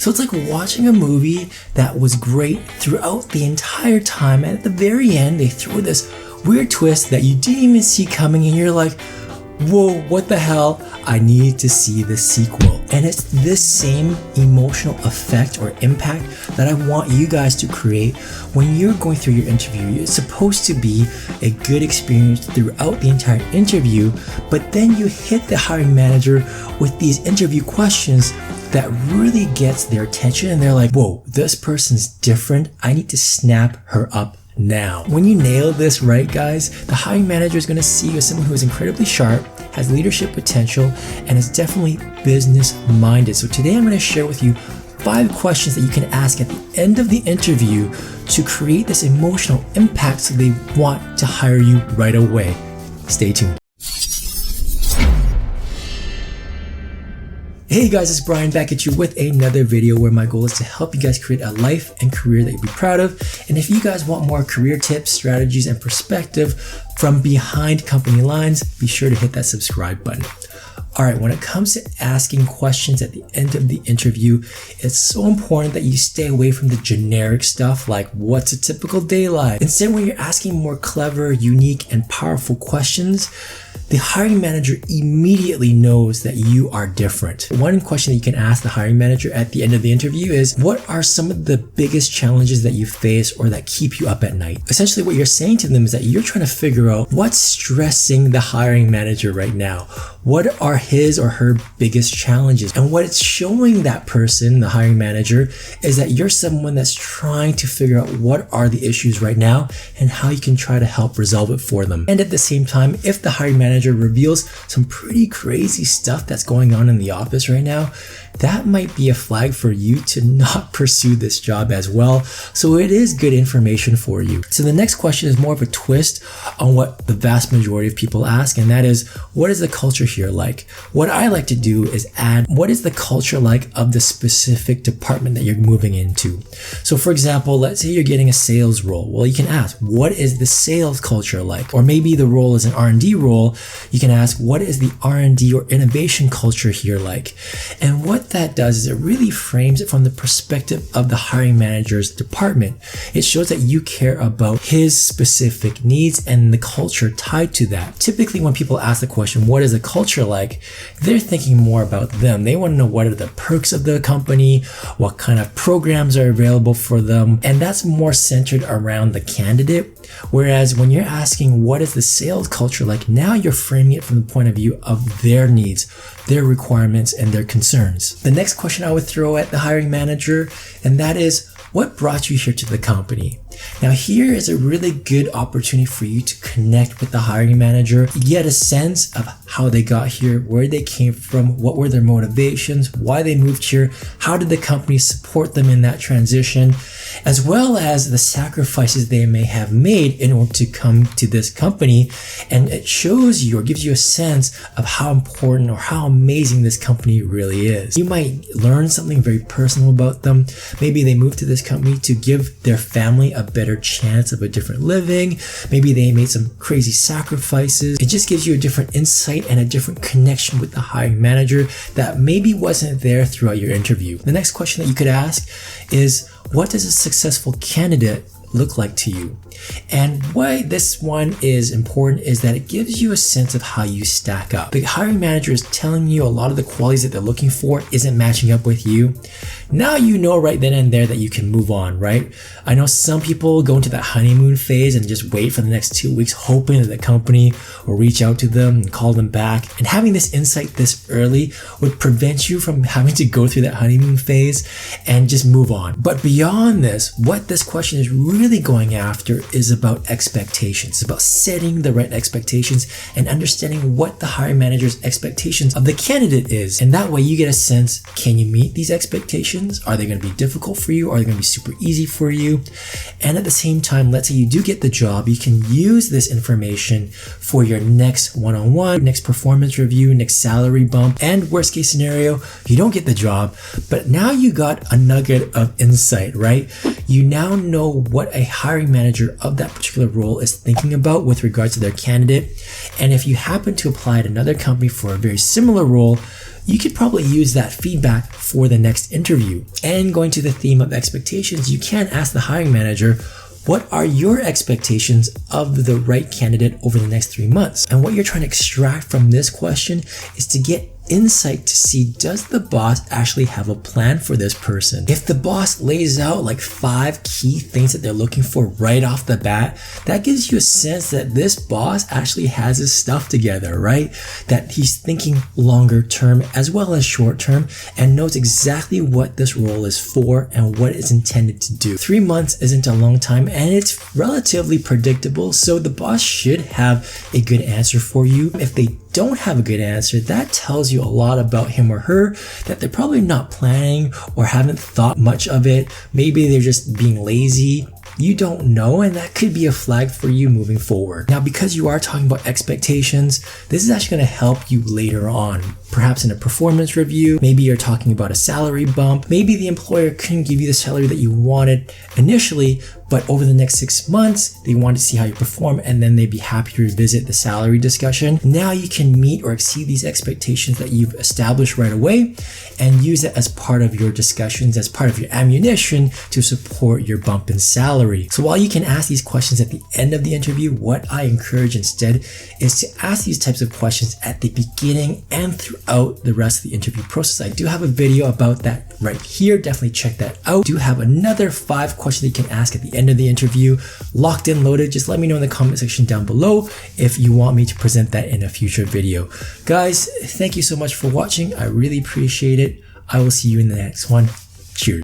So it's like watching a movie that was great throughout the entire time, and at the very end they throw this weird twist that you didn't even see coming, and you're like, whoa, what the hell? I need to see the sequel. And it's this same emotional effect or impact that I want you guys to create when you're going through your interview. It's supposed to be a good experience throughout the entire interview, but then you hit the hiring manager with these interview questions that really gets their attention, and they're like, whoa, this person's different. I need to snap her up now. When you nail this right, guys, the hiring manager is going to see you as someone who is incredibly sharp, has leadership potential, and is definitely business minded. So today I'm going to share with you 5 questions that you can ask at the end of the interview to create this emotional impact so they want to hire you right away. Stay tuned. Hey guys, it's Brian back at you with another video where my goal is to help you guys create a life and career that you'll be proud of. And if you guys want more career tips, strategies, and perspective from behind company lines, be sure to hit that subscribe button. All right, when it comes to asking questions at the end of the interview, it's so important that you stay away from the generic stuff like what's a typical day like. Instead, when you're asking more clever, unique, and powerful questions, the hiring manager immediately knows that you are different. One question that you can ask the hiring manager at the end of the interview is, what are some of the biggest challenges that you face or that keep you up at night? Essentially, what you're saying to them is that you're trying to figure out what's stressing the hiring manager right now. What are his or her biggest challenges? And what it's showing that person, the hiring manager, is that you're someone that's trying to figure out what are the issues right now and how you can try to help resolve it for them. And at the same time, if the hiring manager reveals some pretty crazy stuff that's going on in the office right now, that might be a flag for you to not pursue this job as well. So it is good information for you. So the next question is more of a twist on what the vast majority of people ask, and that is, what is the culture here like? What I like to do is add, what is the culture like of the specific department that you're moving into? So for example, let's say you're getting a sales role. Well, you can ask, what is the sales culture like? Or maybe the role is an R&D role. You can ask, what is the R&D or innovation culture here like? And what that does is it really frames it from the perspective of the hiring manager's department. It shows that you care about his specific needs and the culture tied to that. Typically, when people ask the question, what is the culture like? They're thinking more about them. They want to know what are the perks of the company, what kind of programs are available for them, and that's more centered around the candidate. Whereas when you're asking what is the sales culture like, now you're framing it from the point of view of their needs, their requirements, and their concerns. The next question I would throw at the hiring manager, and that is, what brought you here to the company? Now here is a really good opportunity for you to connect with the hiring manager, get a sense of how they got here, where they came from, what were their motivations, why they moved here, how did the company support them in that transition, as well as the sacrifices they may have made in order to come to this company. And it shows you or gives you a sense of how important or how amazing this company really is. You might learn something very personal about them. Maybe they moved to this company to give their family a better chance of a different living. Maybe they made some crazy sacrifices. It just gives you a different insight and a different connection with the hiring manager that maybe wasn't there throughout your interview. The next question that you could ask is, what does a successful candidate look like to you? And why this one is important is that it gives you a sense of how you stack up. The hiring manager is telling you a lot of the qualities that they're looking for isn't matching up with you. Now you know right then and there that you can move on, right? I know some people go into that honeymoon phase and just wait for the next 2 weeks hoping that the company will reach out to them and call them back. And having this insight this early would prevent you from having to go through that honeymoon phase and just move on. But beyond this, what this question is really going after is about expectations. It's about setting the right expectations and understanding what the hiring manager's expectations of the candidate is. And that way you get a sense, can you meet these expectations? Are they going to be difficult for you? Are they going to be super easy for you? And at the same time, let's say you do get the job, you can use this information for your next one-on-one, next performance review, next salary bump, and worst case scenario, you don't get the job, but now you got a nugget of insight, right? You now know what a hiring manager of that particular role is thinking about with regards to their candidate. And if you happen to apply at another company for a very similar role, you could probably use that feedback for the next interview. And going to the theme of expectations, you can ask the hiring manager, what are your expectations of the right candidate over the next 3 months? And what you're trying to extract from this question is to get insight to see, does the boss actually have a plan for this person? If the boss lays out like 5 key things that they're looking for right off the bat, that gives you a sense that this boss actually has his stuff together, right? That he's thinking longer term as well as short term and knows exactly what this role is for and what it's intended to do. 3 months isn't a long time and it's relatively predictable, so the boss should have a good answer for you. If they don't have a good answer, that tells you a lot about him or her, that they're probably not planning or haven't thought much of it. Maybe they're just being lazy. You don't know, and that could be a flag for you moving forward. Now, because you are talking about expectations, this is actually going to help you later on. Perhaps in a performance review, maybe you're talking about a salary bump. Maybe the employer couldn't give you the salary that you wanted initially, but over the next 6 months, they want to see how you perform and then they'd be happy to revisit the salary discussion. Now you can meet or exceed these expectations that you've established right away and use it as part of your discussions, as part of your ammunition to support your bump in salary. So while you can ask these questions at the end of the interview, what I encourage instead is to ask these types of questions at the beginning and throughout the rest of the interview process. I do have a video about that right here. Definitely check that out. I do have another 5 questions that you can ask at the end of the interview, locked and loaded. Just let me know in the comment section down below if you want me to present that in a future video. Guys, thank you so much for watching. I really appreciate it. I will see you in the next one. Cheers.